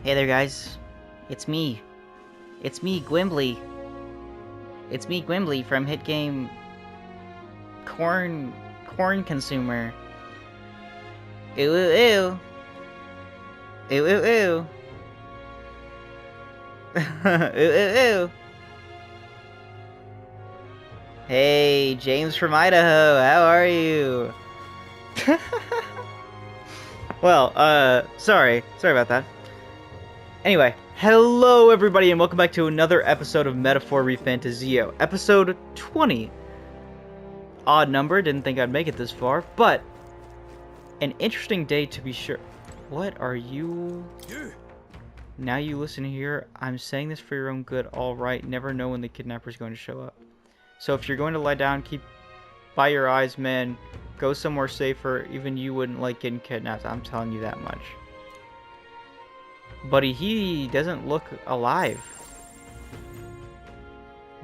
Hey there, guys. It's me. It's me, Gwimbly. It's me, Gwimbly from hit game Corn Consumer. Ew ew ew. Ew ew ew. Ew ew ew. Hey, James from Idaho. How are you? Well, sorry about that. Anyway, hello everybody and welcome back to another episode of Metaphor ReFantazio, episode 20. Odd number, didn't think I'd make it this far, but an interesting day to be sure. What are you? Now you listen here, I'm saying this for your own good, alright, never know when the kidnapper's going to show up. So if you're going to lie down, keep by your eyes, man, go somewhere safer, even you wouldn't like getting kidnapped, I'm telling you that much. Buddy, he doesn't look alive.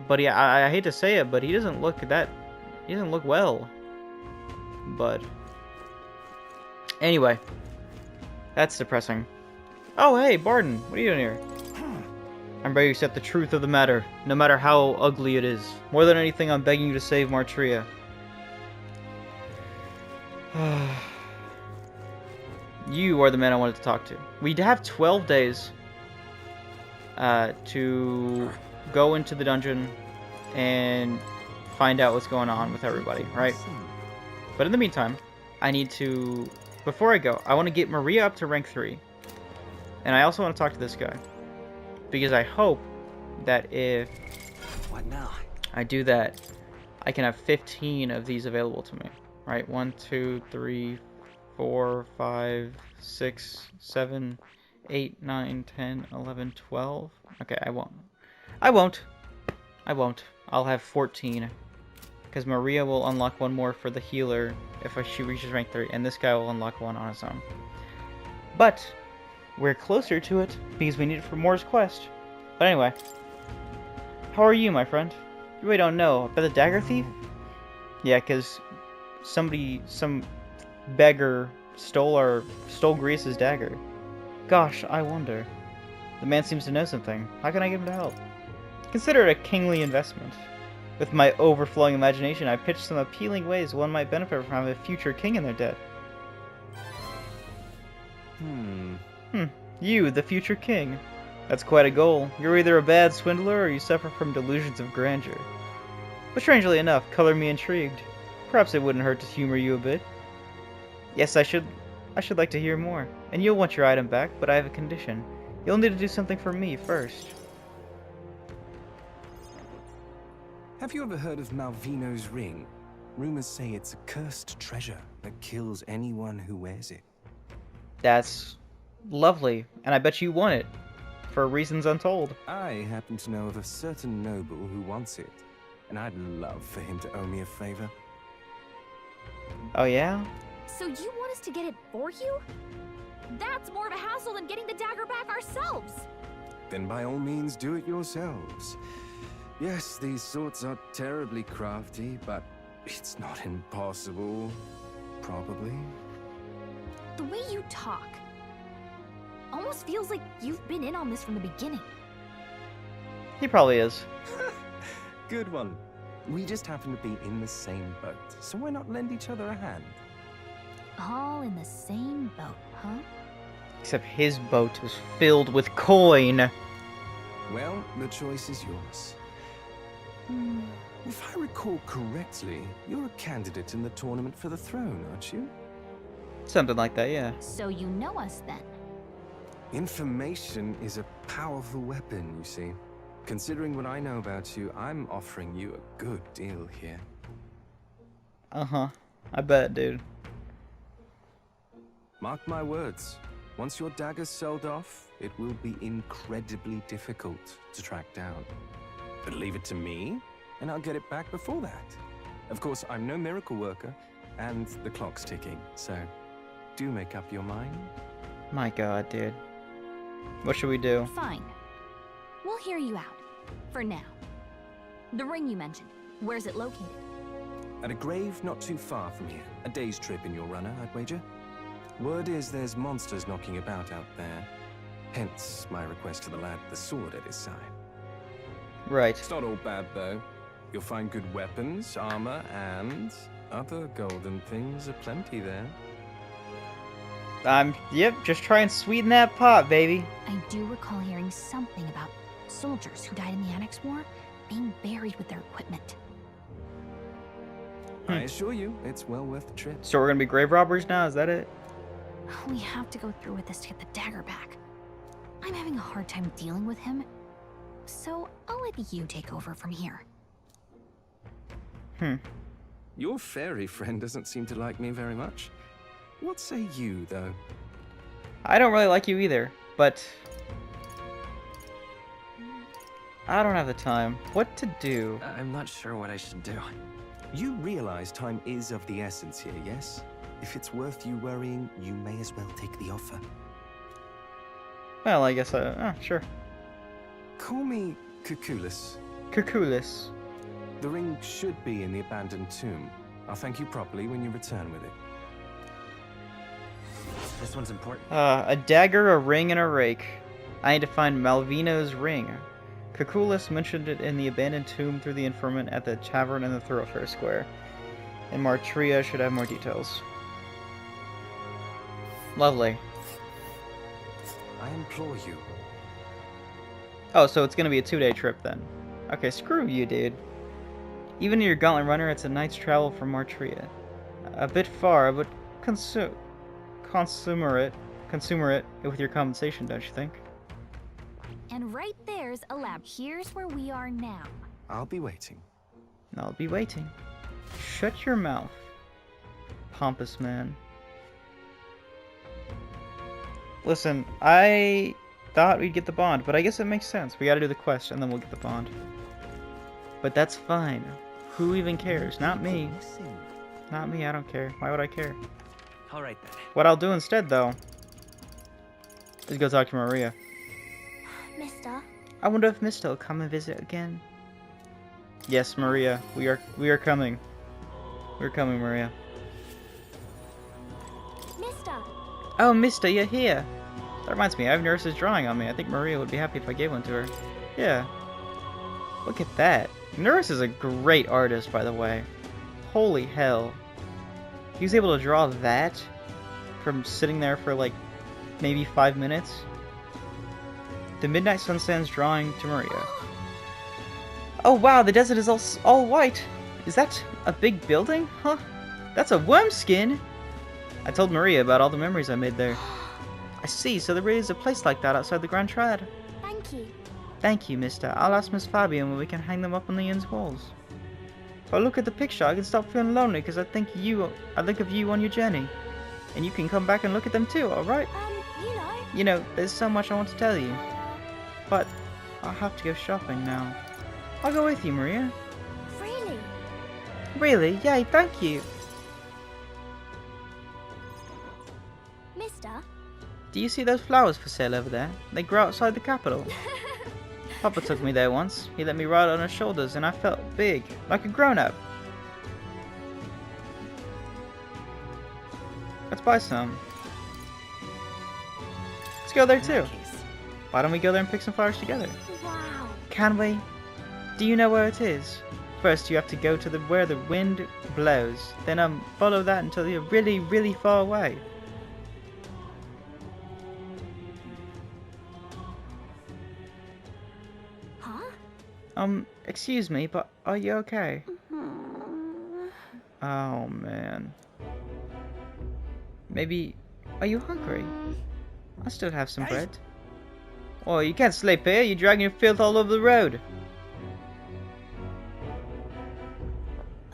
Buddy, I hate to say it, but he doesn't look well. Bud. Anyway, that's depressing. Oh, hey, Barden, what are you doing here? I'm ready to accept the truth of the matter, no matter how ugly it is. More than anything, I'm begging you to save Martria. You are the man I wanted to talk to. We have 12 days to go into the dungeon and find out what's going on with everybody, right? But in the meantime, I need to... Before I go, I want to get Maria up to rank 3. And I also want to talk to this guy. Because I hope that if I do that, I can have 15 of these available to me. Right? 1, 2, 3, 4, 5, 6, 7, 8, 9, 10, 11, 12. Okay, I won't. I'll have 14. Because Maria will unlock one more for the healer if she reaches rank 3. And this guy will unlock one on his own. But we're closer to it because we need it for Moore's quest. But anyway. How are you, my friend? You really don't know. About the dagger thief? Yeah, because some beggar stole Grease's dagger. Gosh, I wonder. The man seems to know something. How can I get him to help? Consider it a kingly investment. With my overflowing imagination, I pitched some appealing ways one might benefit from having a future king in their debt. You, the future king. That's quite a goal. You're either a bad swindler or you suffer from delusions of grandeur. But strangely enough, color me intrigued. Perhaps it wouldn't hurt to humor you a bit. Yes, I should like to hear more. And you'll want your item back, but I have a condition. You'll need to do something for me first. Have you ever heard of Malvino's ring? Rumors say it's a cursed treasure that kills anyone who wears it. That's lovely, and I bet you want it. For reasons untold. I happen to know of a certain noble who wants it, and I'd love for him to owe me a favor. Oh yeah? So you want us to get it for you? That's more of a hassle than getting the dagger back ourselves. Then by all means do it yourselves. Yes, these swords are terribly crafty, but it's not impossible. Probably. The way you talk almost feels like you've been in on this from the beginning. He probably is. Good one. We just happen to be in the same boat, so why not lend each other a hand? All in the same boat, huh? Except his boat was filled with coin. Well, the choice is yours. If I recall correctly, you're a candidate in the tournament for the throne, aren't you? Something like that, yeah. So you know us then. Information is a powerful weapon, you see. Considering what I know about you, I'm offering you a good deal here. Uh-huh. I bet, dude. Mark my words. Once your dagger's sold off, it will be incredibly difficult to track down. But leave it to me, and I'll get it back before that. Of course, I'm no miracle worker, and the clock's ticking, so do make up your mind. My god, dude. What should we do? Fine. We'll hear you out. For now. The ring you mentioned, where's it located? At a grave not too far from here. A day's trip in your runner, I'd wager. Word is there's monsters knocking about out there. Hence my request to the lad with the sword at his side. Right. It's not all bad, though. You'll find good weapons, armor, and other golden things aplenty there. Yep, just try and sweeten that pot, baby. I do recall hearing something about soldiers who died in the Annex War being buried with their equipment. I assure you, it's well worth the trip. So we're gonna be grave robbers now, is that it? We have to go through with this to get the dagger back. I'm having a hard time dealing with him, so I'll let you take over from here. Your fairy friend doesn't seem to like me very much. What say you, though? I don't really like you either, but I don't have the time. What to do? I'm not sure what I should do. You realize time is of the essence here, yes? If it's worth you worrying, you may as well take the offer. Well, I guess sure. Call me Cuculus. Cuculus. The ring should be in the abandoned tomb. I'll thank you properly when you return with it. This one's important. A dagger, a ring, and a rake. I need to find Malvino's ring. Cuculus mentioned it in the abandoned tomb through the informant at the tavern in the thoroughfare square. And Martria should have more details. Lovely. I implore you. Oh, so it's gonna be a 2-day trip then. Okay, screw you, dude. Even your gauntlet runner, it's a night's travel from Martria. A bit far, but consumer it with your compensation, don't you think? And right there's a lab. Here's where we are now. I'll be waiting. I'll be waiting. Shut your mouth, pompous man. Listen, I thought we'd get the bond, but I guess it makes sense. We gotta do the quest, and then we'll get the bond. But that's fine. Who even cares? Not me. Not me, I don't care. Why would I care? Alright then. What I'll do instead, though, is go talk to Maria. Mister? I wonder if Mister will come and visit again. Yes, Maria, we are coming. We're coming, Maria. Mister! Oh, Mister, you're here. That reminds me, I have Nurse's drawing on me. I think Maria would be happy if I gave one to her. Yeah. Look at that. Nurse is a great artist, by the way. Holy hell. He was able to draw that from sitting there for like maybe 5 minutes. The Midnight Sun sends drawing to Maria. Oh wow, the desert is all white. Is that a big building? Huh? That's a worm skin. I told Maria about all the memories I made there. I see, so there really is a place like that outside the Grand Triad. Thank you. Thank you, mister. I'll ask Miss Fabian when we can hang them up on the inn's walls. If I look at the picture, I can stop feeling lonely because I think of you on your journey. And you can come back and look at them too, alright? You know, there's so much I want to tell you. But I'll have to go shopping now. I'll go with you, Maria. Really? Really? Yay, thank you. Mister? Do you see those flowers for sale over there? They grow outside the capital. Papa took me there once. He let me ride on his shoulders and I felt big, like a grown-up. Let's buy some. Let's go there too. Why don't we go there and pick some flowers together? Wow. Can we? Do you know where it is? First you have to go to where the wind blows. Then follow that until you're really, really far away. Excuse me, but are you okay? Oh, man. Maybe... Are you hungry? I still have some bread. Oh, you can't sleep here. You're dragging your filth all over the road.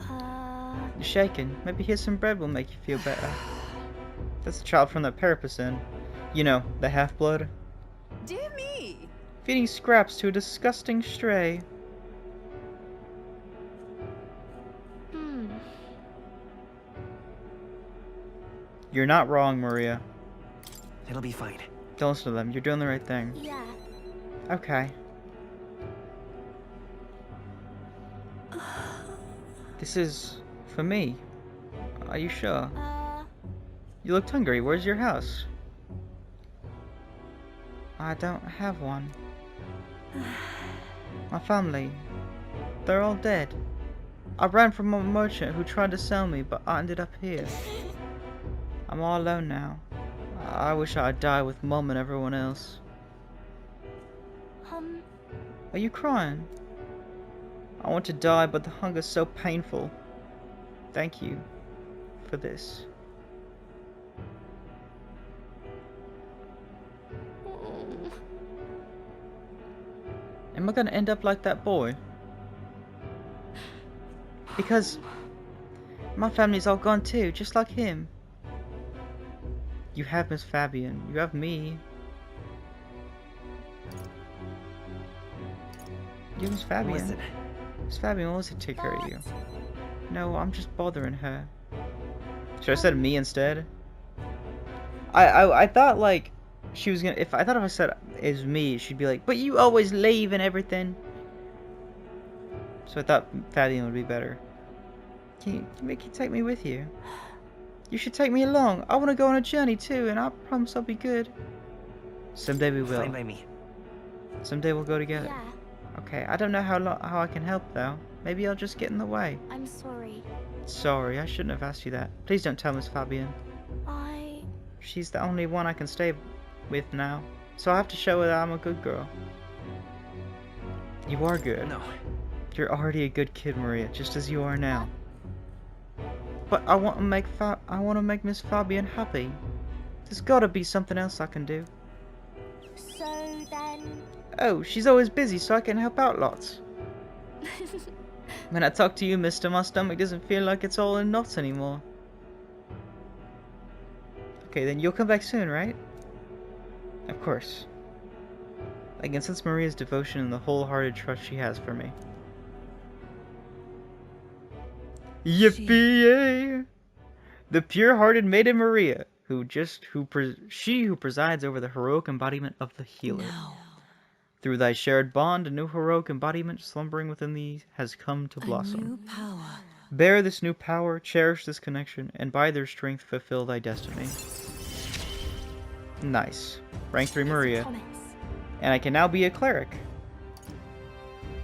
You're shaking. Maybe here's some bread will make you feel better. That's the child from the Parapus Inn. You know, the half-blood. Dear me! Feeding scraps to a disgusting stray. You're not wrong, Maria. It'll be fine. Don't listen to them. You're doing the right thing. Yeah. Okay. This is for me. Are you sure? You looked hungry. Where's your house? I don't have one. My family, they're all dead. I ran from a merchant who tried to sell me, but I ended up here. I'm all alone now. I wish I'd die with Mum and everyone else. Are you crying? I want to die, but the hunger's so painful. Thank you for this. Am I gonna end up like that boy? Because my family's all gone too, just like him. You have Miss Fabian. You have me. You Miss Fabian. Listen. Miss Fabian will always take care of you. No, I'm just bothering her. Should I have said me instead? I thought like she was gonna. If I said is me, she'd be like, but you always leave and everything. So I thought Fabian would be better. Can you take me with you? You should take me along. I want to go on a journey too, and I promise I'll be good. Someday we will. Fine by me. Someday we'll go together. Yeah, Okay, I don't know how I can help though. Maybe I'll just get in the way. I'm sorry. Sorry, I shouldn't have asked you that. Please don't tell Miss Fabian. She's the only one I can stay with now. So I have to show her that I'm a good girl. You are good. No. You're already a good kid, Maria, just as you are now. But I want to make Miss Fabian happy. There's gotta be something else I can do. So then... Oh, she's always busy, so I can help out lots. When I talk to you, mister, my stomach doesn't feel like it's all in knots anymore. Okay, then you'll come back soon, right? Of course. I can sense Maria's devotion and the wholehearted trust she has for me. Yippee! The pure-hearted maiden Maria, who presides over the heroic embodiment of the healer. No. Through thy shared bond, a new heroic embodiment slumbering within thee has come to blossom. A new power. Bear this new power, cherish this connection, and by their strength fulfill thy destiny. Nice. Rank 3 Maria. And I can now be a cleric.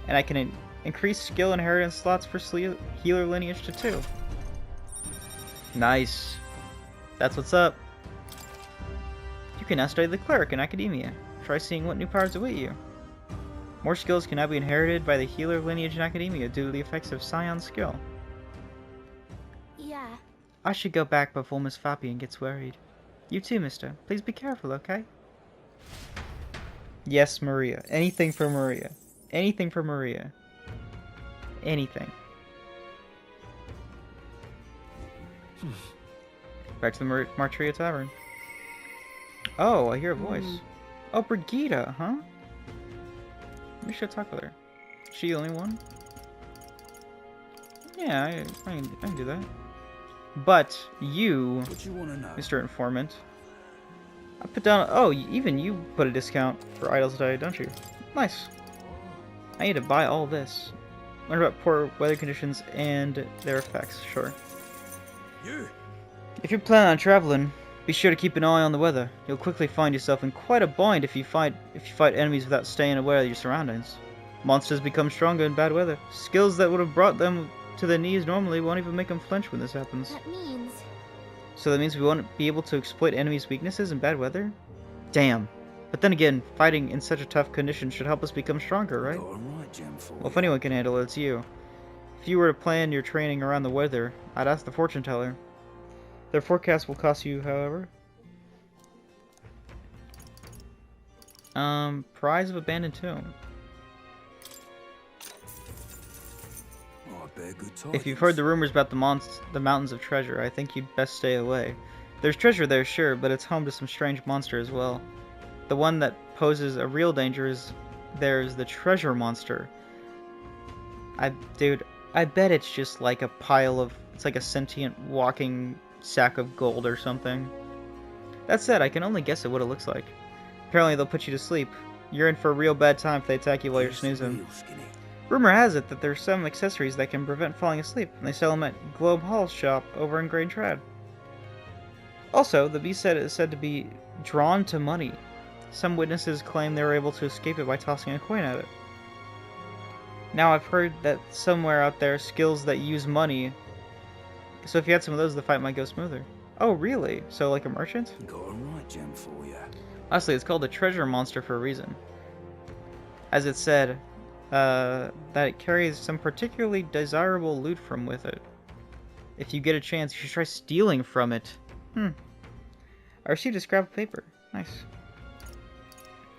And I can increase skill inheritance slots for healer lineage to 2. Nice. That's what's up. You can now study the cleric in academia. Try seeing what new powers await you. More skills can now be inherited by the healer lineage in academia due to the effects of Scion's skill. Yeah. I should go back before Miss Fabian gets worried. You too, mister. Please be careful, okay? Yes, Maria. Anything for Maria. Anything for Maria. Anything. Back to the Martria Tavern. Oh, I hear a voice. Oh, Brigida, huh? We should talk with her. She the only one? Yeah, I can do that. But you, Mr. Informant, I put down. Oh, even you put a discount for idols today, don't you? Nice. I need to buy all this. Learn about poor weather conditions and their effects. Sure. If you plan on traveling, be sure to keep an eye on the weather. You'll quickly find yourself in quite a bind if you fight enemies without staying aware of your surroundings. Monsters become stronger in bad weather. Skills that would have brought them to their knees normally won't even make them flinch when this happens. That means... So that means we won't be able to exploit enemies' weaknesses in bad weather? Damn. But then again, fighting in such a tough condition should help us become stronger, right? Well, if anyone can handle it, it's you. If you were to plan your training around the weather, I'd ask the fortune teller. Their forecast will cost you, however. Prize of Abandoned Tomb. If you've heard the rumors about the mountains of treasure, I think you'd best stay away. There's treasure there, sure, but it's home to some strange monster as well. The one that poses a real danger is there's the treasure monster. Dude, I bet it's just like a pile of... It's like a sentient walking sack of gold or something. That said, I can only guess at what it looks like. Apparently they'll put you to sleep. You're in for a real bad time if they attack you while you're snoozing. Rumor has it that there's some accessories that can prevent falling asleep, and they sell them at Globe Hall's shop over in Grain Trad. Also, the beast is said to be drawn to money, Some witnesses claim they were able to escape it by tossing a coin at it. Now I've heard that somewhere out there, skills that use money. So if you had some of those, the fight might go smoother. Oh, really? So like a merchant? Got a right gem for you. Honestly, it's called a treasure monster for a reason. As it said, that it carries some particularly desirable loot from with it. If you get a chance, you should try stealing from it. I received a scrap of paper. Nice.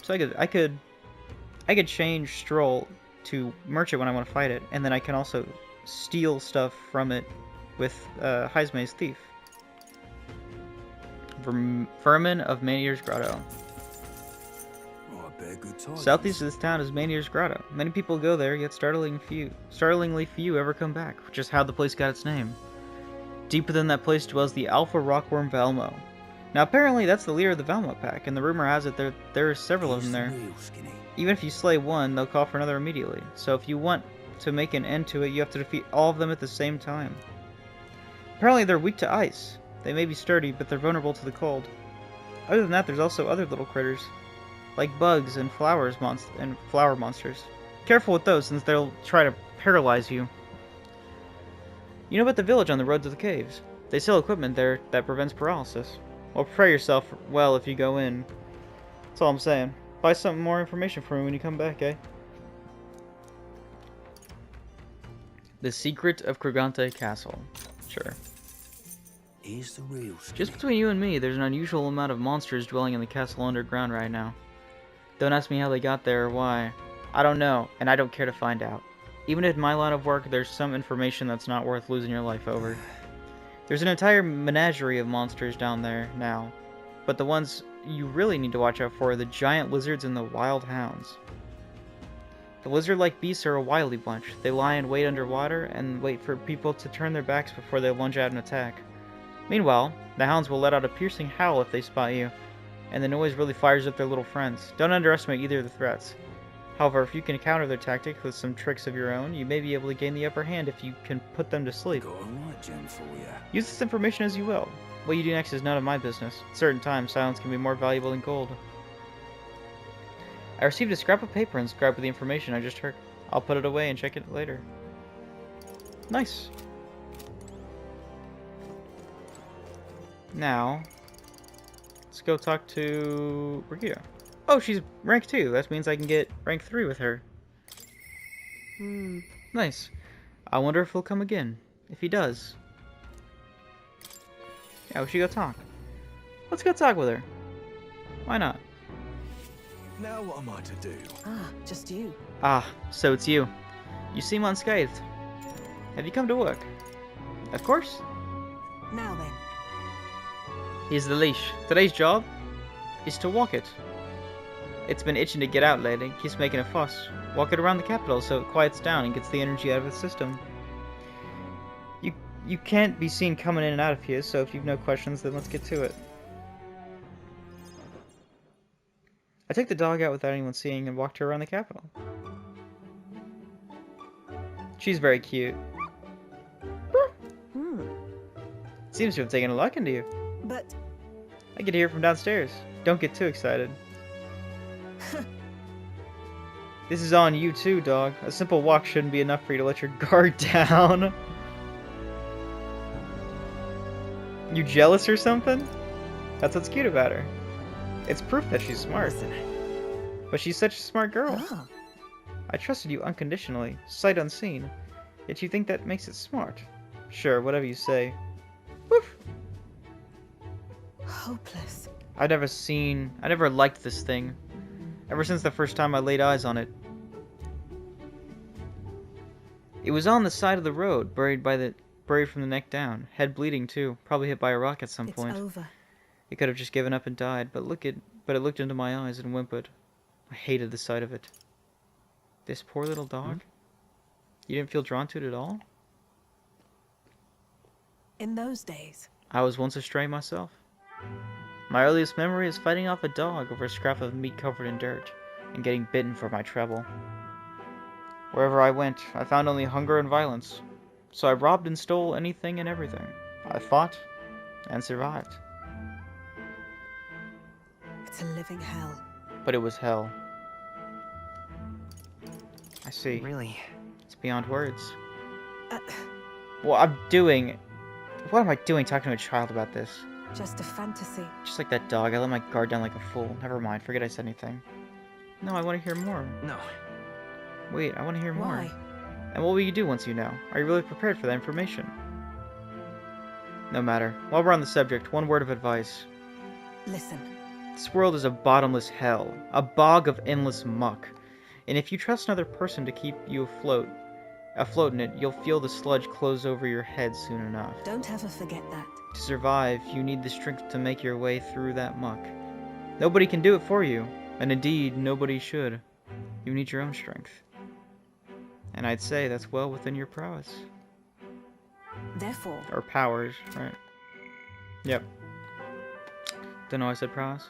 So I could change Stroll to merchant when I want to fight it, and then I can also steal stuff from it with Heisme's Thief. Vermin of Manier's Grotto. Oh, I bet good tidings. Southeast of this town is Manier's Grotto. Many people go there, yet startlingly few ever come back, which is how the place got its name. Deep within that place dwells the Alpha Rockworm Valmo. Now apparently that's the leader of the Valmo pack, and the rumor has it there are several of them there. Real skinny. Even if you slay one, they'll call for another immediately. So if you want to make an end to it, you have to defeat all of them at the same time. Apparently they're weak to ice. They may be sturdy, but they're vulnerable to the cold. Other than that, there's also other little critters, like bugs and flower monsters. Careful with those, since they'll try to paralyze you. You know about the village on the road to the caves? They sell equipment there that prevents paralysis. Well, prepare yourself well if you go in. That's all I'm saying. Buy some more information for me when you come back, eh? The Secret of Krugante Castle. Sure. Here's the real skinny. Just between you and me, there's an unusual amount of monsters dwelling in the castle underground right now. Don't ask me how they got there or why. I don't know, and I don't care to find out. Even in my line of work, there's some information that's not worth losing your life over. There's an entire menagerie of monsters down there now, but the ones you really need to watch out for are the giant lizards and the wild hounds. The lizard-like beasts are a wily bunch. They lie in wait underwater and wait for people to turn their backs before they lunge out and attack. Meanwhile, the hounds will let out a piercing howl if they spot you, and the noise really fires up their little friends. Don't underestimate either of the threats. However, if you can counter their tactics with some tricks of your own, you may be able to gain the upper hand if you can put them to sleep. Got a right gem for you. Use this information as you will. What you do next is none of my business. At certain times, silence can be more valuable than gold. I received a scrap of paper inscribed with the information I just heard. I'll put it away and check it later. Nice. Now, let's go talk to Rikia. Oh, she's rank 2. That means I can get rank 3 with her. Nice. I wonder if he'll come again. If he does. Yeah, we should go talk. Let's go talk with her. Why not? Now what am I to do? Ah, just you. Ah, so it's you. You seem unscathed. Have you come to work? Of course. Now then. Here's the leash. Today's job is to walk it. It's been itching to get out lately. Keeps making a fuss. Walk it around the capital so it quiets down and gets the energy out of its system. You can't be seen coming in and out of here, so if you've no questions, then let's get to it. I took the dog out without anyone seeing and walked her around the capital. She's very cute. Seems to have taken a liking to you. But I could hear it from downstairs. Don't get too excited. This is on you too, dog. A simple walk shouldn't be enough for you to let your guard down. You jealous or something? That's what's cute about her. It's proof that she's smart. But she's such a smart girl. oh, I trusted you unconditionally, sight unseen. Yet you think that makes it smart. Sure, whatever you say. Woof! hopeless. I never liked this thing. Ever since the first time I laid eyes on it. It was on the side of the road, buried from the neck down. Head bleeding too, probably hit by a rock at some It's point. over. It could have just given up and died, but it looked into my eyes and whimpered. I hated the sight of it. This poor little dog? You didn't feel drawn to it at all? In those days. I was once a stray myself. My earliest memory is fighting off a dog over a scrap of meat covered in dirt, and getting bitten for my trouble. Wherever I went, I found only hunger and violence. So I robbed and stole anything and everything. I fought and survived. It's a living hell. But it was hell. I see. Really? It's beyond words. Uh, Well, I'm doing... What am I doing talking to a child about this? just a fantasy. Just like that dog, I let my guard down like a fool. Never mind, forget I said anything. No, I want to hear more. No. Wait, I want to hear more. Why? And what will you do once you know? Are you really prepared for that information? No matter. While we're on the subject, one word of advice. Listen. This world is a bottomless hell, a bog of endless muck. And if you trust another person to keep you afloat in it, you'll feel the sludge close over your head soon enough. Don't ever forget that. To survive, you need the strength to make your way through that muck. Nobody can do it for you, and indeed, nobody should. You need your own strength. And I'd say that's well within your prowess. Therefore, Or powers, right? Yep. Don't know why I said prowess.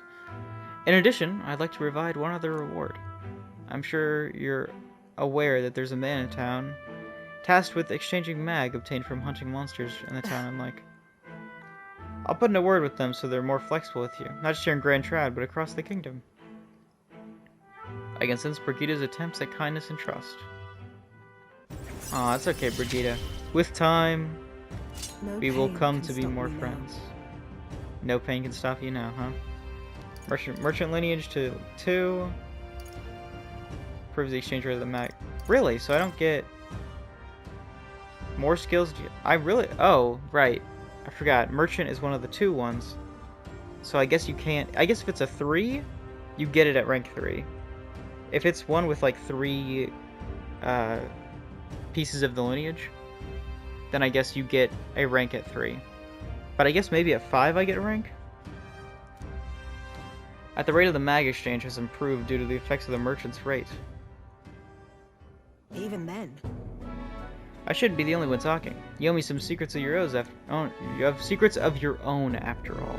In addition, I'd like to provide one other reward. I'm sure you're aware that there's a man in town tasked with exchanging mag obtained from hunting monsters in the town and like. I'll put in a word with them so they're more flexible with you, not just here in Grand Trad, but across the kingdom. I can sense Brigida's attempts at kindness and trust. Aw, it's okay, Brigida. With time, no we will pain come can to be stop more me now. friends. No pain can stop you now, huh? Merchant lineage to 2. Proves the exchange rate of the mag. Really? So I don't get more skills? I really... Oh, right. I forgot. Merchant is one of the 2 ones. So I guess you can't... I guess if it's a 3, you get it at rank 3. If it's one with like 3 pieces of the lineage, then I guess you get a rank at 3. But I guess maybe at 5 I get a rank? At the rate of the mag exchange has improved due to the effects of the merchant's rate. Even then, I shouldn't be the only one talking. You owe me some secrets of your own you have secrets of your own after all.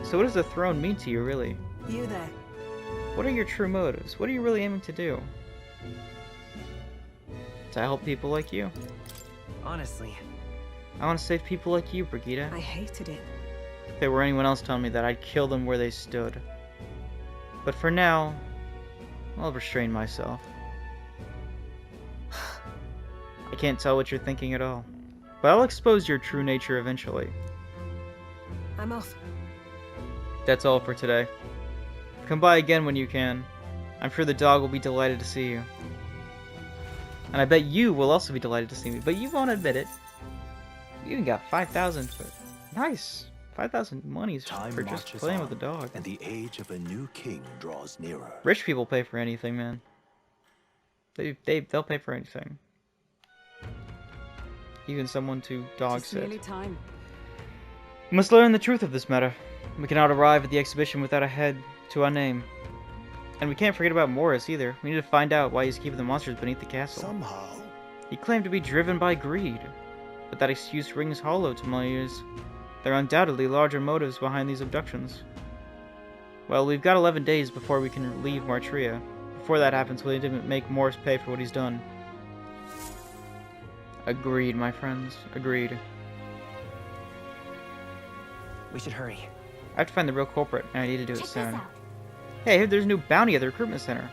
So what does the throne mean to you, really? you there. What are your true motives? What are you really aiming to do? To help people like you. Honestly, I want to save people like you, Brigida. I hated it. If there were anyone else telling me that, I'd kill them where they stood. But for now, I'll restrain myself. I can't tell what you're thinking at all. But I'll expose your true nature eventually. I'm off. That's all for today. Come by again when you can. I'm sure the dog will be delighted to see you. And I bet you will also be delighted to see me, but you won't admit it. You even got 5,000 for... Nice! 5,000 monies Time for just marches playing on, with the dog. and the age of a new king draws nearer. Rich people pay for anything, man. They'll pay for anything. Even someone to dog It's sit. nearly time. We must learn the truth of this matter. We cannot arrive at the exhibition without a head to our name. And we can't forget about Morris either. We need to find out why he's keeping the monsters beneath the castle. Somehow, He claimed to be driven by greed, but that excuse rings hollow to my ears. There are undoubtedly larger motives behind these abductions. Well, we've got 11 days before we can leave Martria. Before that happens, we need to make Morris pay for what he's done. Agreed, my friends. Agreed. we should hurry. I have to find the real culprit, and I need to do it Check this soon. out. Hey, there's a new bounty at the recruitment center.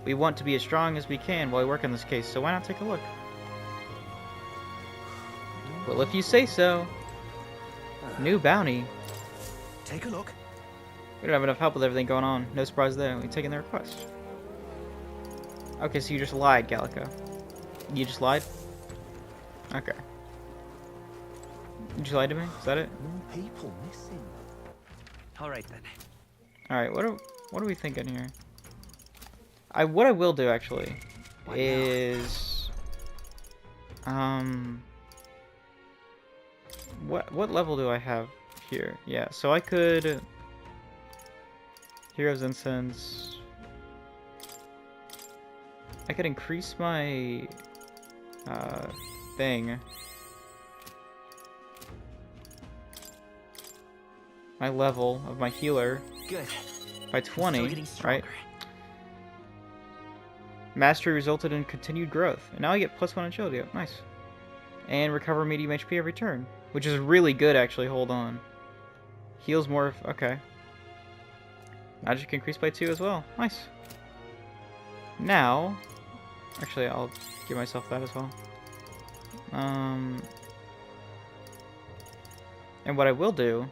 We want to be as strong as we can while we work on this case, so why not take a look? Well, if you say so. New bounty. take a look. We don't have enough help with everything going on. No surprise there. We've taken the request. Okay, so you just lied, Gallica. You just lied? Okay. You just lied to me? Is that it? More people missing. All right then. Alright, what are we thinking here? What I will do actually What now? is what level do I have here? Yeah, so I could Heroes Incense. I could increase my thing. My level of my healer Good. by Still 20, getting right? stronger. Mastery resulted in continued growth, and now I get +1 agility up. Nice. And recover medium HP every turn, which is really good actually. Hold on. Heals more. Okay. Magic increased by 2 as well. Nice. Now, actually, I'll give myself that as well. And what I will do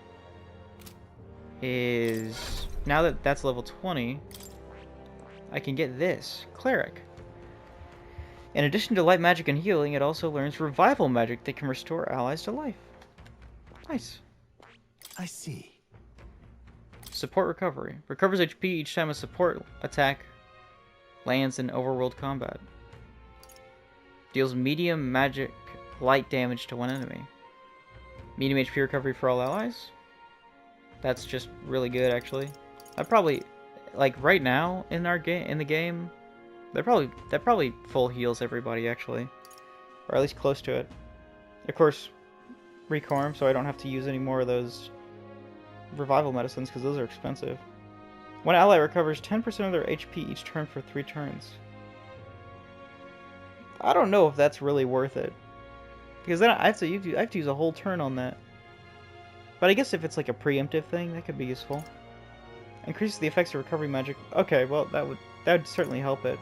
is, now that that's level 20, I can get this, Cleric. In addition to light magic and healing, it also learns revival magic that can restore allies to life. Nice. I see. Support recovery. Recovers HP each time a support attack lands in overworld combat. Deals medium magic light damage to one enemy. Medium HP recovery for all allies. That's just really good, actually. I probably, like right now in our game, that probably full heals everybody actually, or at least close to it. Of course, Reform, so I don't have to use any more of those revival medicines because those are expensive. One ally recovers 10% of their HP each turn for 3 turns. I don't know if that's really worth it, because then I have to use a whole turn on that. But I guess if it's like a preemptive thing, that could be useful. Increases the effects of recovery magic. Okay, well that would certainly help it.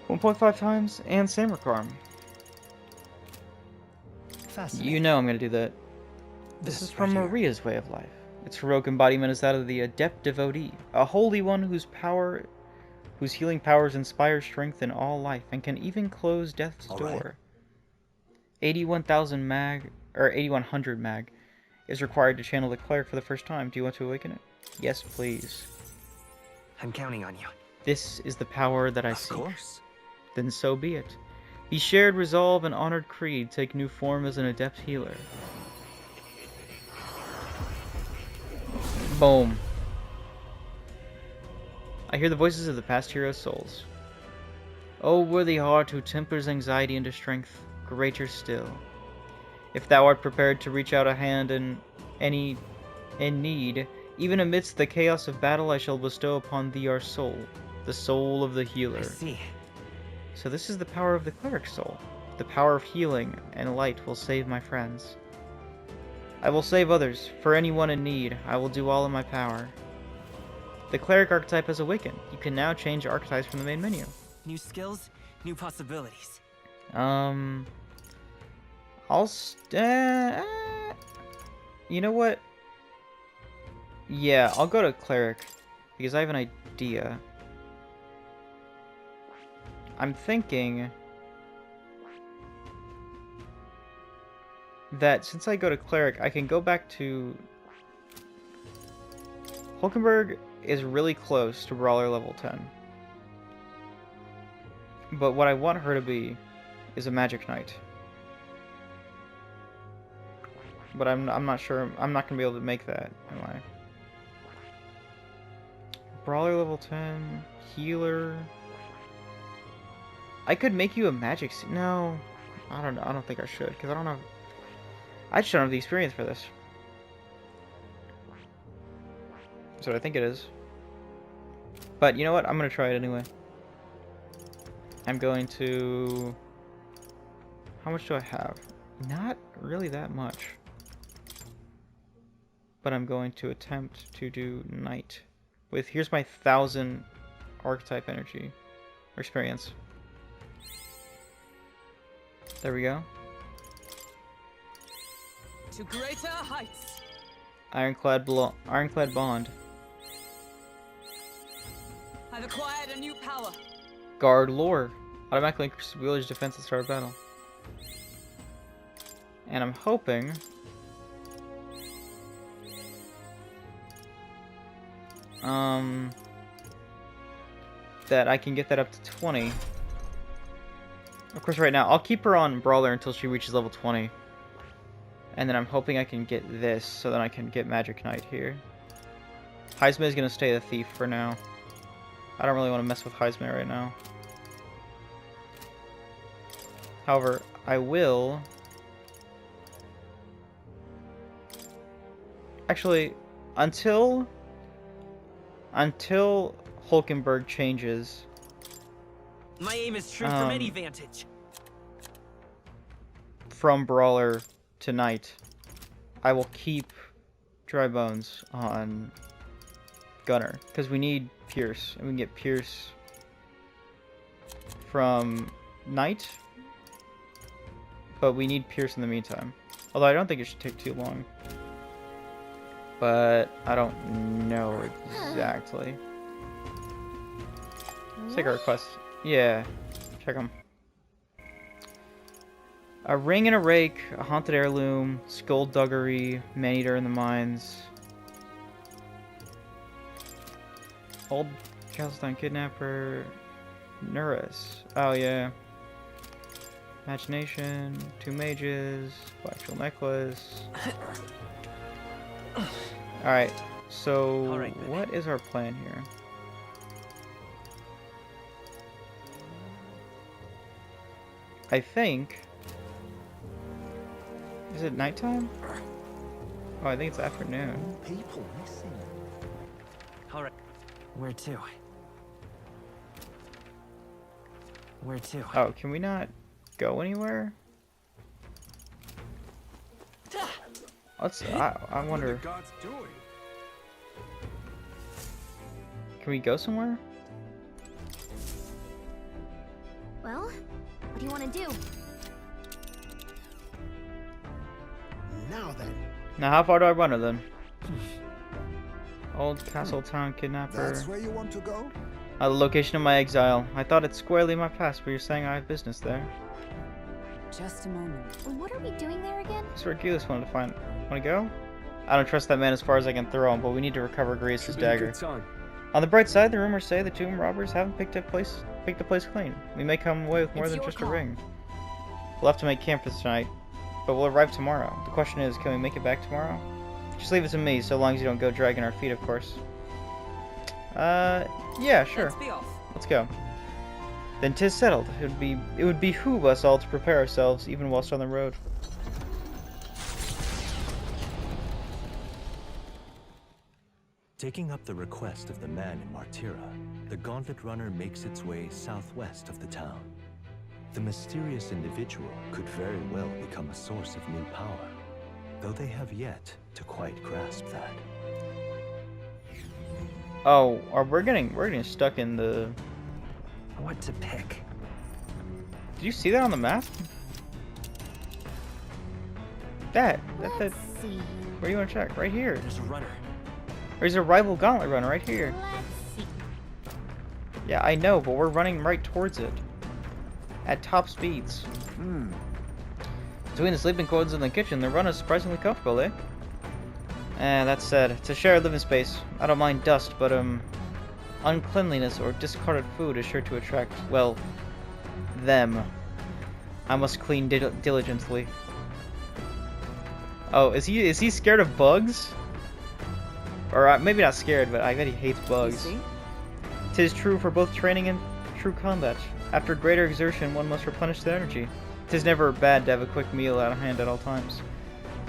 1.5 times and Samarkarm. You know I'm gonna do that. This is from Maria's way of life. Its heroic embodiment is that of the Adept Devotee, a holy one whose healing powers inspire strength in all life and can even close death's door. 8100 mag is required to channel the cleric for the first time. Do you want to awaken it? Yes, please. I'm counting on you. This is the power that I Of seek. course. Then so be it. The shared resolve and honored creed take new form as an adept healer. Boom. I hear the voices of the past heroes' souls. O worthy heart who tempers anxiety into strength, greater still. If thou art prepared to reach out a hand in need, even amidst the chaos of battle, I shall bestow upon thee our soul, the soul of the healer. I see. So this is the power of the cleric's soul. The power of healing and light will save my friends. I will save others. For anyone in need, I will do all in my power. The cleric archetype has awakened. You can now change archetypes from the main menu. New skills, new possibilities. You know what? Yeah, I'll go to cleric because I have an idea. I'm thinking that since I go to cleric, I can go back to... Hulkenberg is really close to Brawler level 10. But what I want her to be is a Magic Knight. But I'm not sure. I'm not going to be able to make that, am I? Brawler level 10, healer... I could make you a magic... No, I don't know. I don't think I should, because I don't have... I just don't have the experience for this. That's what I think it is. But you know what? I'm going to try it anyway. I'm going to... How much do I have? Not really that much. But I'm going to attempt to do Knight. With... Here's my 1000 archetype energy. Or experience. There we go. To greater heights. Ironclad Bond. I've acquired a new power. Guard Lore. Automatically increases the wielders' defense at the start of battle. And I'm hoping... that I can get that up to 20. Of course, right now, I'll keep her on Brawler until she reaches level 20. And then I'm hoping I can get this, so then I can get Magic Knight here. Heisme is going to stay the Thief for now. I don't really want to mess with Heisme right now. However, I will... Actually, until Hulkenberg changes... My aim is true from any vantage. From Brawler to Knight, I will keep dry bones on Gunner because we need Pierce, and we can get Pierce from Knight, but we need Pierce in the meantime. Although I don't think it should take too long, but I don't know exactly. Let's take a request. Yeah, check them. A ring and a rake, a haunted heirloom, skullduggery, man-eater in the mines, old Castleton kidnapper, Nuris. Oh yeah. Imagination, 2 mages, black jewel necklace. Alright, so All right, then. what is our plan here? I think... Is it nighttime? Oh, I think it's afternoon. People missing. All right. Where to? Where to? Oh, can we not go anywhere? Let's... I wonder... What are the gods doing? Can we go somewhere? Well, what do you want to do? Now then, Now, how far do I run her then? Old Castletown kidnapper. that's where you want to go? The location of my exile. I thought it's squarely in my past, but you're saying I have business there. Just a moment. What are we doing there again? That's where Gillis wanted to find. Want to go? I don't trust that man as far as I can throw him, but we need to recover Grace's dagger. On the bright side, the rumors say the tomb robbers haven't picked the place clean. We may come away with more It's than your just call. a ring. We'll have to make camp for tonight, but we'll arrive tomorrow. The question is, can we make it back tomorrow? Just leave it to me, so long as you don't go dragging our feet, of course. Yeah, sure. Let's be off. Let's go. Then 'tis settled. It would behoove us all to prepare ourselves, even whilst on the road. Taking up the request of the man in Martyra, the Gauntlet Runner makes its way southwest of the town. The mysterious individual could very well become a source of new power, though they have yet to quite grasp that. Oh, we're getting stuck in the... What to pick? Did you see that on the map? That. Let's see. Where do you want to check? Right here. There's a runner. There's a rival gauntlet runner right here. Let's see. Yeah, I know, but we're running right towards it. At top speeds. Between the sleeping quarters and the kitchen, the run is surprisingly comfortable, eh? That said, it's a shared living space. I don't mind dust, but uncleanliness or discarded food is sure to attract, well, them. I must clean diligently. Oh, is he scared of bugs? Or maybe not scared, but I bet he hates bugs. You see? 'Tis true for both training and true combat. After greater exertion, one must replenish the energy. 'Tis never bad to have a quick meal at hand at all times.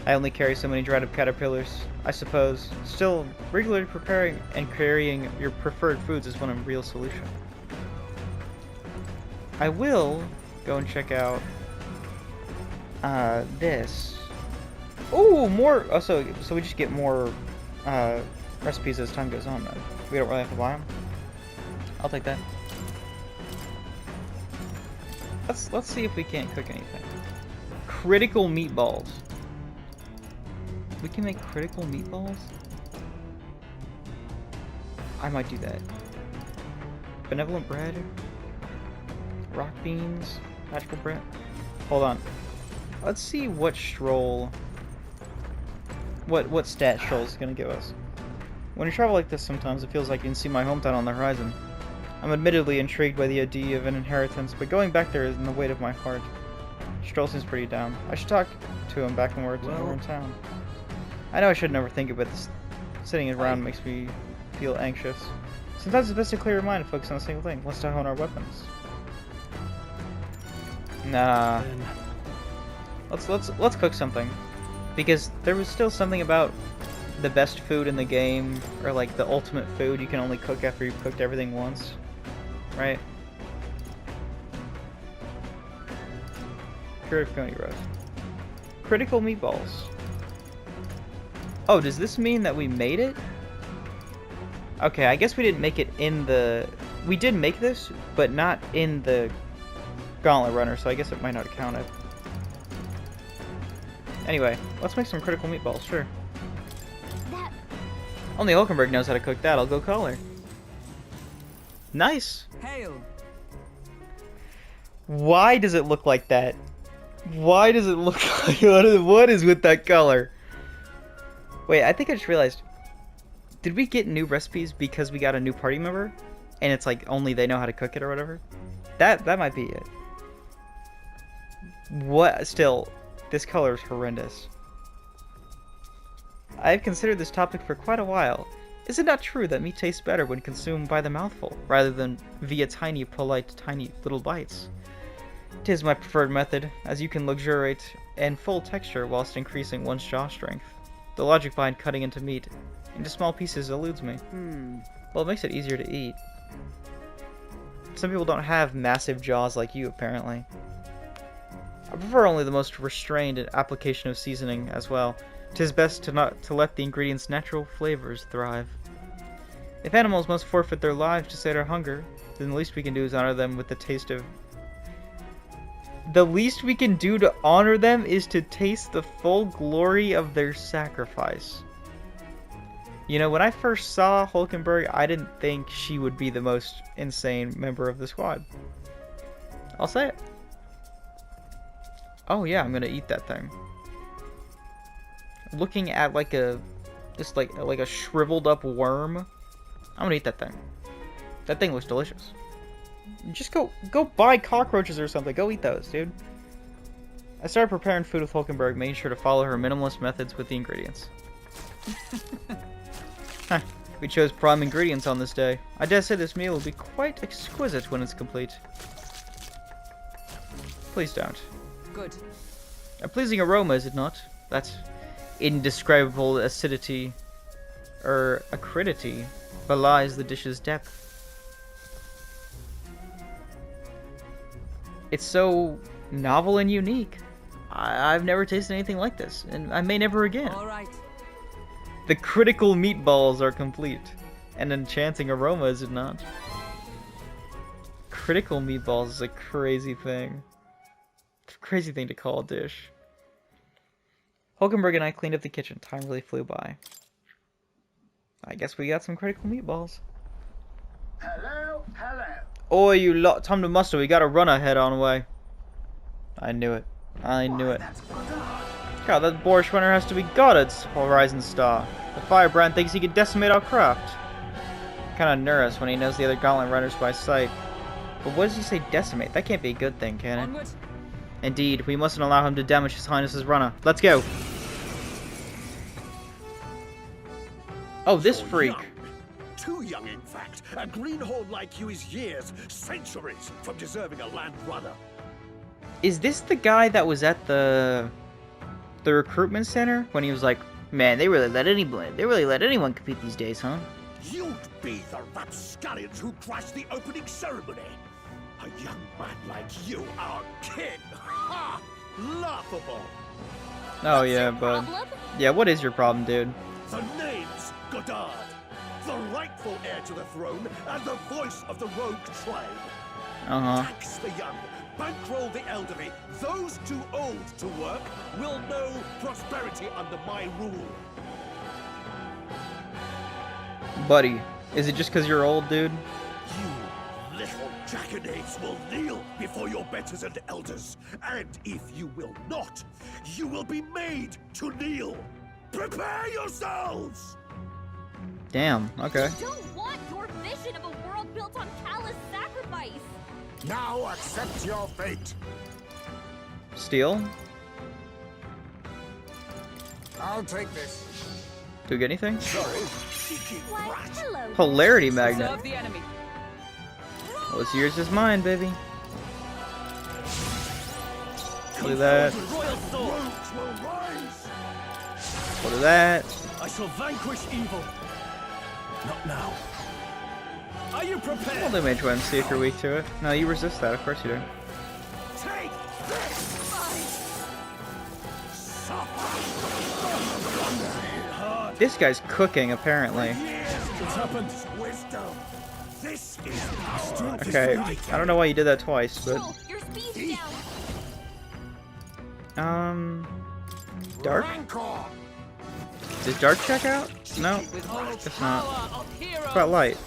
I only carry so many dried up caterpillars, I suppose. Still, regularly preparing and carrying your preferred foods is one real solution. I will go and check out this. Oh, more. Oh, so we just get more recipes as time goes on. Then we don't really have to buy them. I'll take that. Let's see if we can't cook anything. Critical meatballs. We can make critical meatballs? I might do that. Benevolent bread. Rock beans. Magical bread. Hold on. Let's see what stroll... What stat stroll is gonna give us. When you travel like this sometimes it feels like you can see my hometown on the horizon. I'm admittedly intrigued by the idea of an inheritance, but going back there is in the weight of my heart. Stroll seems pretty down. I should talk to him back when we're in town. I know I should never think about this. Sitting around makes me feel anxious. Sometimes it's best to clear your mind and focus on a single thing. Let's to hone our weapons. Nah. Let's cook something. Because there was still something about the best food in the game, or like the ultimate food you can only cook after you've cooked everything once. Right? Pure coney roast. Critical meatballs. Oh, does this mean that we made it? Okay, I guess we didn't make it in the... We did make this, but not in the Gauntlet Runner, so I guess it might not have counted. Anyway, let's make some critical meatballs, sure. That Only Hulkenberg knows how to cook that, I'll go call her. Nice! Hail! Why does it look like that? Why does it look like... What is with that color? Wait, I think I just realized. Did we get new recipes because we got a new party member? And it's like only they know how to cook it or whatever? That might be it. What? Still, this color is horrendous. I've considered this topic for quite a while. Is it not true that meat tastes better when consumed by the mouthful, rather than via tiny, polite, tiny little bites? 'Tis my preferred method, as you can luxuriate in full texture whilst increasing one's jaw strength. The logic behind cutting into meat into small pieces eludes me. Well, it makes it easier to eat. Some people don't have massive jaws like you, apparently. I prefer only the most restrained application of seasoning as well. 'Tis best to let the ingredients' natural flavors thrive. If animals must forfeit their lives to sate our hunger, then the least we can do is honor them with the taste of... The least we can do to honor them is to taste the full glory of their sacrifice. You know, when I first saw Hulkenberg, I didn't think she would be the most insane member of the squad. I'll say it. Oh yeah, I'm gonna eat that thing. Looking at like a, just like a shriveled up worm. I'm gonna eat that thing. That thing looks delicious. Just go buy cockroaches or something. Go eat those, dude. I started preparing food with Hulkenberg, making sure to follow her minimalist methods with the ingredients. Huh. We chose prime ingredients on this day. I dare say this meal will be quite exquisite when it's complete. Please don't. Good. A pleasing aroma, is it not? That indescribable acidity, or acridity, belies the dish's depth. It's so novel and unique. I've never tasted anything like this, and I may never again. All right. The critical meatballs are complete. An enchanting aroma, is it not? Critical meatballs is a crazy thing. It's a crazy thing to call a dish. Hulkenberg and I cleaned up the kitchen. Time really flew by. I guess we got some critical meatballs. Hello, hello. Oi, you lot. Time to muster. We got a runner head on the way. I knew it. I knew it. God, that boorish runner has to be Goddard's Horizon Star. The firebrand thinks he can decimate our craft. Kinda nervous when he knows the other gauntlet runners by sight. But what does he say decimate? That can't be a good thing, can it? Onward. Indeed, we mustn't allow him to damage His Highness's runner. Let's go! Oh, this freak. Young. Too young, in fact. A greenhorn like you is years, centuries from deserving a land runner. Is this the guy that was at the recruitment center when he was like, man, they really let anyone compete these days, huh? You'd be the rapscallions who crashed the opening ceremony. A young man like you, our kin. Ha! Laughable. Oh yeah, but yeah, what is your problem, dude? The name's Goddard, the rightful heir to the throne and the voice of the rogue tribe. Tax the young, bankroll the elderly. Those too old to work will know prosperity under my rule. Buddy, is it just because you're old, dude? You little jackanapes will kneel before your betters and elders. And if you will not, you will be made to kneel. Prepare yourselves! Damn, okay. I don't want your vision of a world built on callous sacrifice. Now accept your fate. Steal? I'll take this. Do we get anything? Sorry. Why, hello. Polarity magnet. Serve the enemy. What's yours is mine, baby. Look at that. Royal sword. Rogues will rise. Look at that. I shall vanquish evil. Not now. Are you I'll prepared? do mage one, see if you're weak to it. No, you resist that, of course you do. Take this. Suffer. This guy's cooking, apparently. Okay, I don't know why you did that twice, but... Dark? Does Dark check out? No, it's not. What about Light?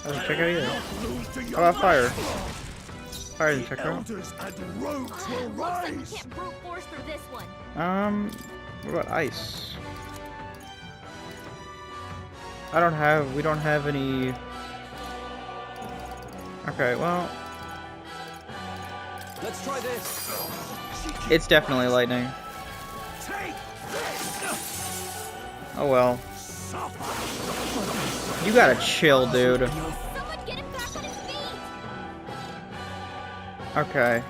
Doesn't check out either. How about Fire? Fire doesn't check out. What about Ice? We don't have any... Okay, well... Let's try this. It's definitely lightning. Oh well. You gotta chill, dude. Okay.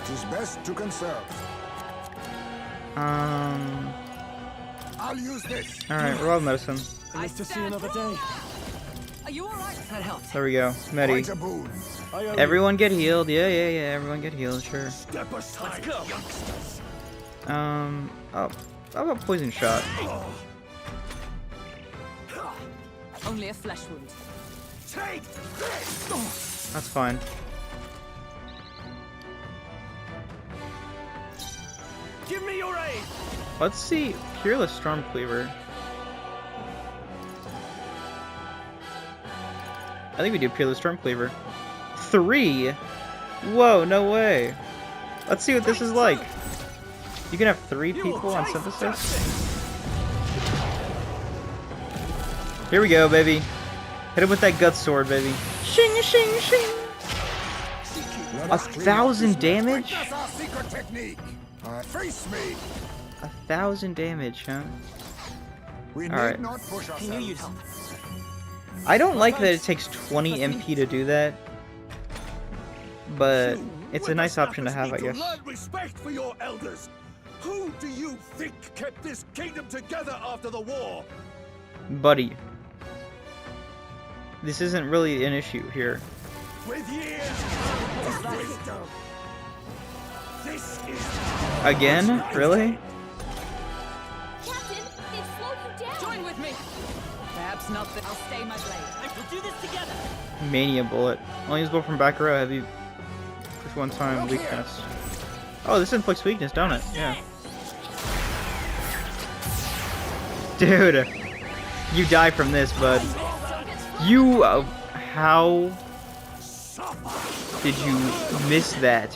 It is best to conserve. I'll use this. Alright, we're all medicine. Nice to see another day. Are you alright? That helps. There we go. Medi. Quite a boon. Everyone get healed. Yeah, everyone get healed, sure. Step aside, youngsters. Oh, how about poison shot? Only a flesh wound. Take this. That's fine. Give me your aid. Let's see. Peerless Stormcleaver. I think we do Peerless Stormcleaver. 3? Whoa, no way. Let's see what this is like. You can have 3 people on synthesis? Here we go, baby. Hit him with that gut sword, baby. Shing, shing, shing. 1,000 damage? That's our secret technique. Face me. 1,000 damage, huh? We need Alright. not push ourselves. I knew you'd help. I don't like that it takes 20 MP to do that. But it's a nice option to have, I guess. Learn respect for your elders. Who do you think kept this kingdom together after the war? Buddy. This isn't really an issue here. With years of wisdom. This is Again? Really? Captain, they've slowed you down. Join with me. Perhaps not. I'll stay my blade. We'll do this together. Mania bullet. Only usable from back row. Heavy. Just one time weakness. Oh, this inflicts weakness, don't it? Yeah. Dude. You die from this, bud. You... how... did you miss that?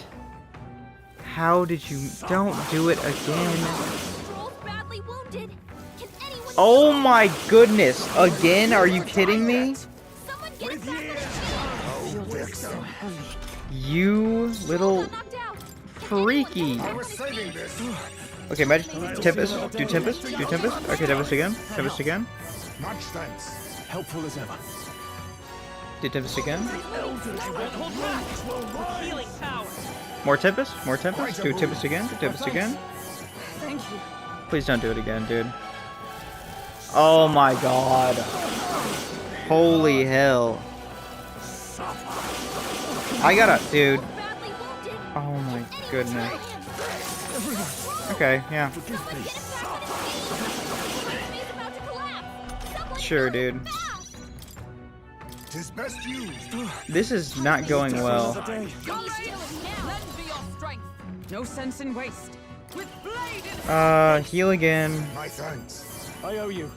How did you... Don't do it again. Badly wounded. Can anyone Oh my goodness. Again? Are you kidding me? someone get him back on his feet? You little Knocked out. freaky. I was saving this. Okay, magic. Tempest. Do Tempest. Do Tempest. Okay, Tempest again. Tempest again. Much thanks. Helpful as ever. Do Tempest again. Healing power. More Tempest. More Tempest. Do Tempest again. Do Tempest again. Thank you. Please don't do it again, dude. Oh my god. Holy hell. I gotta, dude. Badly wounded. Oh my goodness. Okay, yeah. Someone get him back on his feet. He's about to collapse. Someone Sure, help him dude. fast. Tis best used. This is not going well. Lend me your strength. No sense in waste. With blade in Heal again. My thanks. I owe you.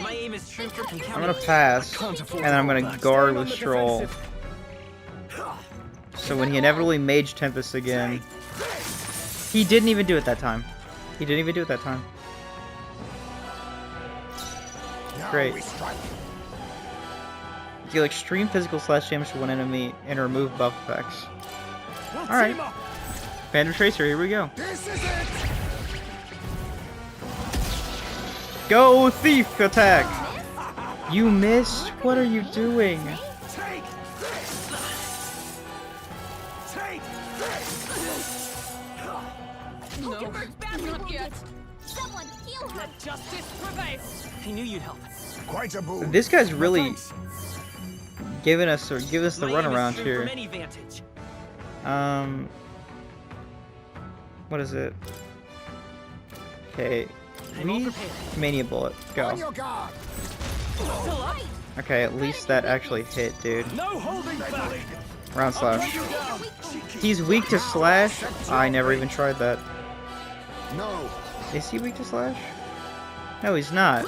My aim is true for I'm gonna pass, and then I'm gonna guard with Stroll. So when he inevitably Mage Tempest again... He didn't even do it that time. He didn't even do it that time. Now Great. we strike. Deal extreme physical slash damage to one enemy and remove buff effects. Alright. Phantom Tracer, here we go. This is it. Go Thief attack! You missed? What are you doing? Take this. Take this. Hulkenberg's badly wounded. Someone heal her. Let justice prevail. I knew you'd help. Quite a boon. This guy's really giving us the My aim is runaround true here. From any vantage. What is it? Okay. I'm all We prepared. mania bullet. Go. On your guard. Still up? Okay, at least that actually hit, dude. No holding back. Round slash. He's weak to slash? I never even tried that. No. Is he weak to slash? No, he's not.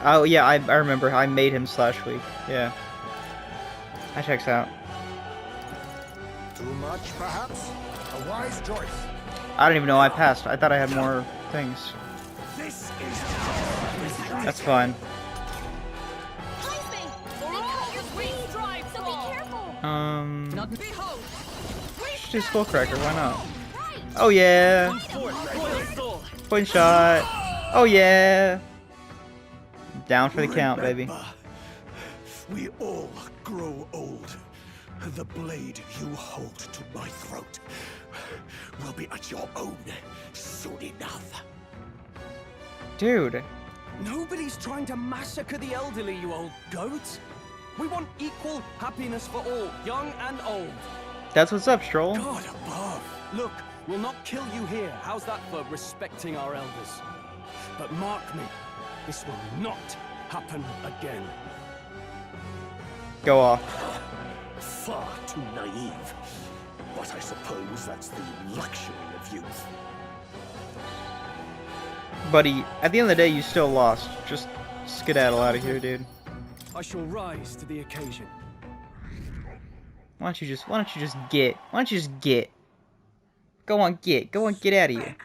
Oh, yeah, I remember. I made him slash weak. Yeah. That checks out. Too much, perhaps? A wise choice. I don't even know I passed. I thought I had more things. This is That's fine. Lightning! They cut your speed, so be careful! Not behold. Just do Skullcracker, why not? Right! Oh yeah! Royal soul. Point shot! Oh yeah! Down for the count, baby. We all grow old. The blade you hold to my throat will be at your own soon enough. Dude. Nobody's trying to massacre the elderly, you old goat. We want equal happiness for all, young and old. That's what's up, Stroll. God above. Look, we'll not kill you here. How's that for respecting our elders? But mark me, this will not happen again. Go off. Far too naive. But I suppose that's the luxury of youth. Buddy, at the end of the day, you still lost. Just skedaddle out of here, dude. I shall rise to the occasion. Why don't you just get? Go on, get out of here.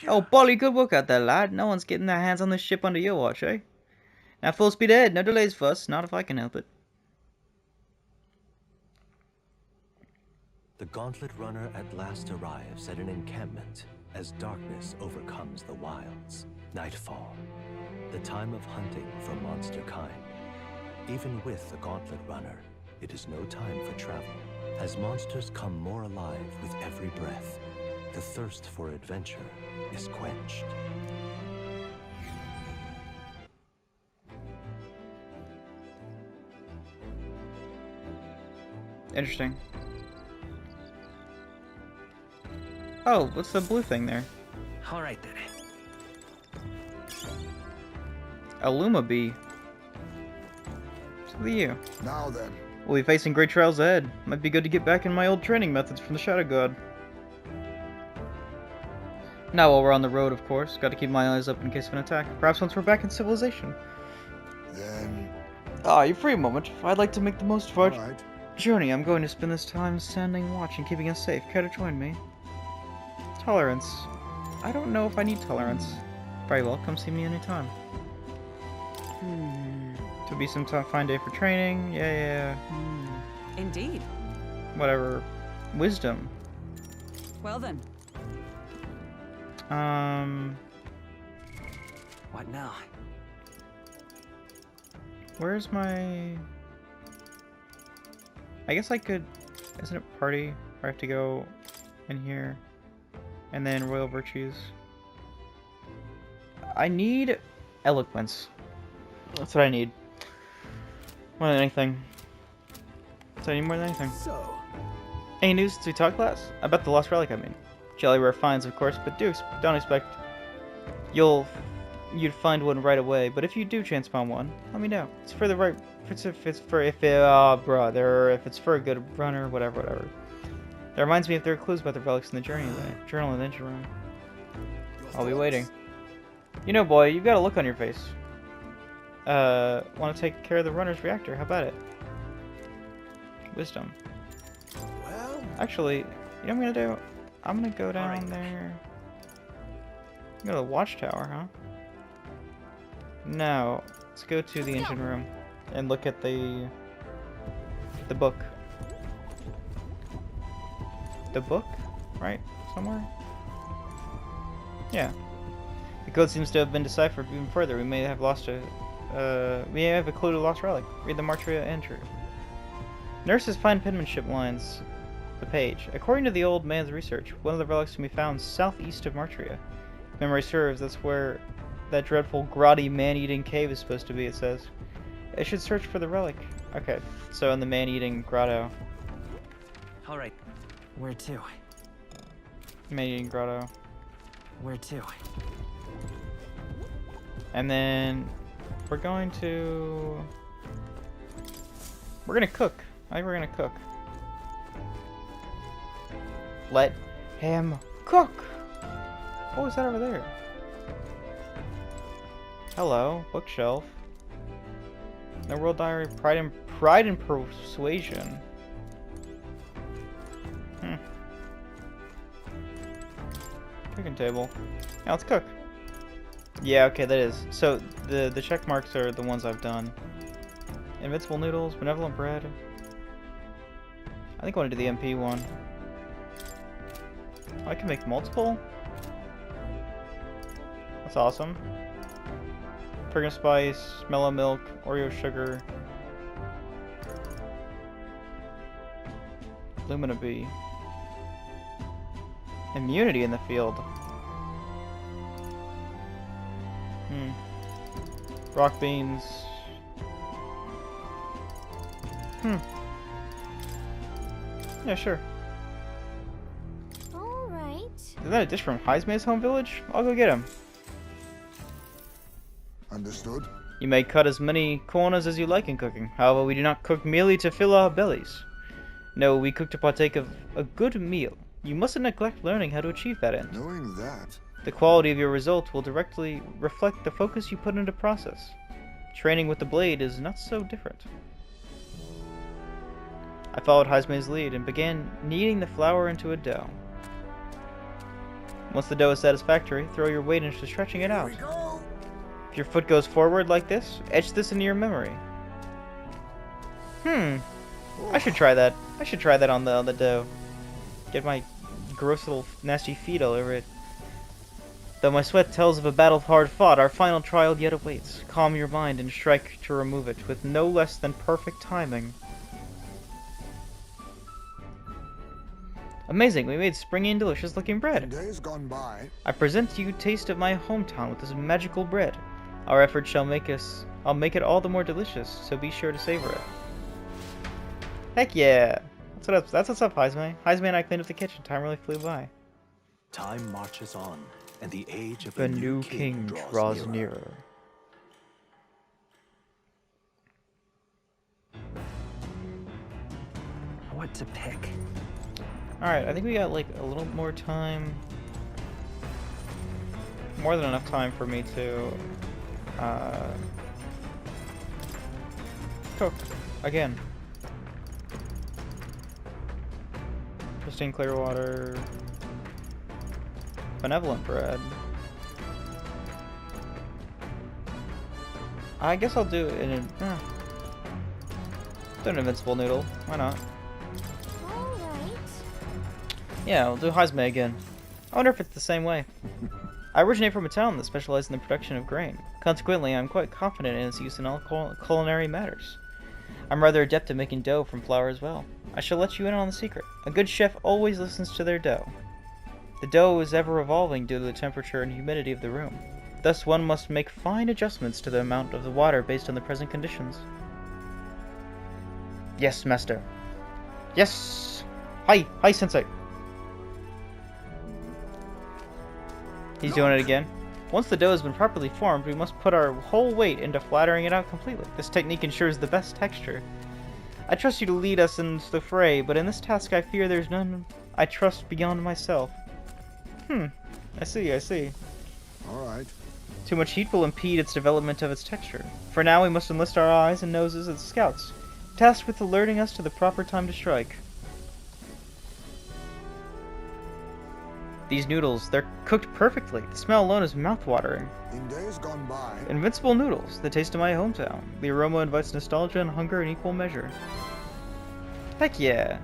Oh, Bolly, good work out there, lad. No one's getting their hands on this ship under your watch, eh? Now full speed ahead, no delays for us, not if I can help it. The Gauntlet Runner at last arrives at an encampment as darkness overcomes the wilds. Nightfall, the time of hunting for monster kind. Even with the Gauntlet Runner, it is no time for travel. As monsters come more alive with every breath, the thirst for adventure is quenched. Interesting. Oh, what's the blue thing there? All right then. A Luma Bee. So are you. Now then. We'll be facing great trials ahead. Might be good to get back in my old training methods from the Shadow God. Now while we're on the road, of course, gotta keep my eyes up in case of an attack. Perhaps once we're back in civilization. Then. Ah, you're free a moment. I'd like to make the most of our Right. journey. I'm going to spend this time standing watch and keeping us safe. Care to join me? Tolerance. I don't know if I need tolerance. Very well, come see me anytime. To be some fine day for training. Yeah. Indeed. Whatever. Wisdom. Well then. What now? Where's my... I guess I could... Isn't it party? Where I have to go in here? And then Royal Virtues. I need Eloquence. That's what I need. More than anything. So I need more than anything. So. Any news since we talked last? About the lost relic, I mean. Jelly rare finds, of course, but don't expect you'd find one right away. But if you do chance upon one, let me know. It's for the right. If it's for a good runner, whatever. That reminds me if there are clues about the relics in the journal in the engine room. I'll be waiting. You know, boy, you've got a look on your face. Want to take care of the runner's reactor? How about it? Wisdom. Well. Actually, you know what I'm gonna do? I'm gonna go down there. Go to the watchtower, huh? No, let's go to the engine room and look at the book. The book, right? Somewhere. Yeah. The code seems to have been deciphered even further. We may have lost a. We may have a clue to the lost relic. Read the Martria entry. Nurses find penmanship lines. The page. According to the old man's research, one of the relics can be found southeast of Martria. If memory serves, that's where that dreadful grotty man-eating cave is supposed to be, it says. I should search for the relic. Okay, so in the man-eating grotto. All right. Where to? Man-eating grotto. Where to? And then we're gonna cook. I think we're gonna cook. Let him cook. What was that over there? Hello, bookshelf. No World Diary, Pride and Persuasion. Cooking table. Now let's cook. Yeah, okay, that is. So the check marks are the ones I've done. Invincible noodles, benevolent bread. I think I want to do the MP one. Oh, I can make multiple? That's awesome. Fragrant spice, mellow milk, Oreo sugar. Lumina bee. Immunity in the field. Rock beans. Yeah, sure. Alright. Is that a dish from Heisman's home village? I'll go get him. Understood. You may cut as many corners as you like in cooking. However, we do not cook merely to fill our bellies. No, we cook to partake of a good meal. You mustn't neglect learning how to achieve that end. Knowing that, The quality of your result will directly reflect the focus you put into process. Training with the blade is not so different. I followed Heisman's lead and began kneading the flour into a dough. Once the dough is satisfactory, throw your weight into stretching it out. If your foot goes forward like this, etch this into your memory. I should try that. I should try that on the dough. Get my gross little nasty feet all over it. Though my sweat tells of a battle hard fought, our final trial yet awaits. Calm your mind and strike to remove it, with no less than perfect timing. Amazing, we made springy and delicious looking bread. days gone by. I present to you taste of my hometown with this magical bread. Our efforts shall I'll make it all the more delicious, so be sure to savor it. Heck yeah! That's what's up, Heisman. Heisman and I cleaned up the kitchen. Time really flew by. Time marches on, and the age of The new king draws nearer. What to pick? Alright, I think we got like a little more time. More than enough time for me to cook again. Pristine clear water. Benevolent bread. I guess I'll do it in do an invincible noodle. Why not? Alright. Yeah, we'll do Heisman again. I wonder if it's the same way. I originate from a town that specializes in the production of grain. Consequently, I'm quite confident in its use in all culinary matters. I'm rather adept at making dough from flour as well. I shall let you in on the secret. A good chef always listens to their dough. The dough is ever evolving due to the temperature and humidity of the room. Thus, one must make fine adjustments to the amount of the water based on the present conditions. Yes, master. Yes! Hi, sensei! He's doing it again. Once the dough has been properly formed, we must put our whole weight into flattering it out completely. This technique ensures the best texture. I trust you to lead us into the fray, but in this task I fear there's none I trust beyond myself. I see. Alright. Too much heat will impede its development of its texture. For now we must enlist our eyes and noses as scouts, tasked with alerting us to the proper time to strike. These noodles, they're cooked perfectly. The smell alone is mouth-watering. In days gone by. Invincible noodles, the taste of my hometown. The aroma invites nostalgia and hunger in equal measure. Heck yeah.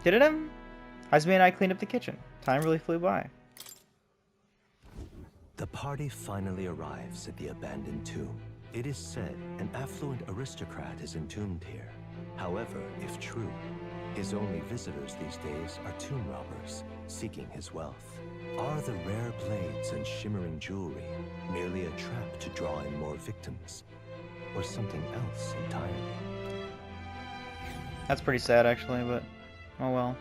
Did it him? Heisman and I cleaned up the kitchen. Time really flew by. The party finally arrives at the abandoned tomb. It is said an affluent aristocrat is entombed here. However, if true, his only visitors these days are tomb robbers, seeking his wealth. Are the rare blades and shimmering jewelry merely a trap to draw in more victims, or something else entirely? That's pretty sad, actually, but oh well.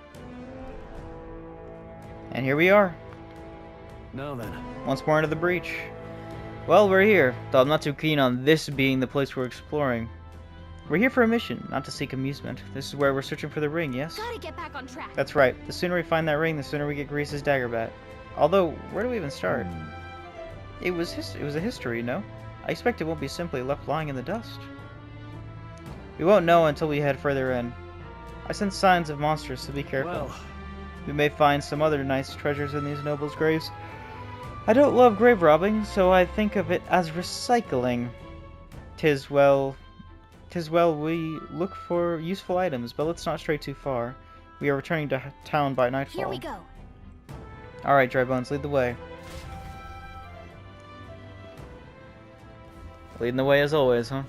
And here we are. Now then. Once more into the breach. Well, we're here, though I'm not too keen on this being the place we're exploring. We're here for a mission, not to seek amusement. This is where we're searching for the ring, yes? Gotta get back on track. That's right. The sooner we find that ring, the sooner we get Grease's dagger back. Although, where do we even start? It was a history, no? I expect it won't be simply left lying in the dust. We won't know until we head further in. I sense signs of monsters, so be careful. Well, we may find some other nice treasures in these nobles' graves. I don't love grave robbing, so I think of it as recycling. Tis well we look for useful items, but let's not stray too far. We are returning to town by nightfall. Here we go. Alright, Dry Bones, lead the way. Leading the way as always, huh?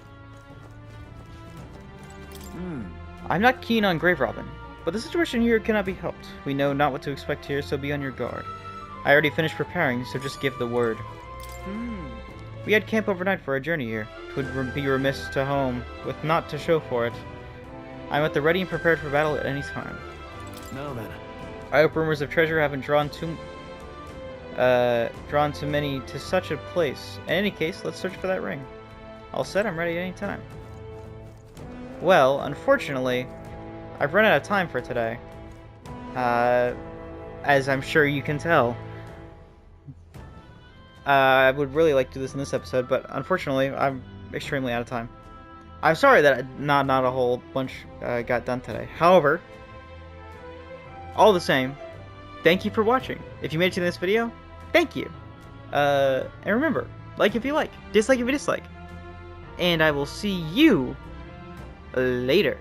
I'm not keen on grave robbing, but the situation here cannot be helped. We know not what to expect here, so be on your guard. I already finished preparing, so just give the word. We had camp overnight for our journey here. 'Twould be remiss to home with naught to show for it. I'm at the ready and prepared for battle at any time. Now then. I hope rumors of treasure haven't drawn too many to such a place. In any case, let's search for that ring. All set, I'm ready at any time. Well, unfortunately, I've run out of time for today. As I'm sure you can tell. I would really like to do this in this episode, but unfortunately, I'm extremely out of time. I'm sorry that not a whole bunch got done today. However, all the same, thank you for watching. If you made it to this video, thank you. And remember, like if you like, dislike if you dislike. And I will see you later.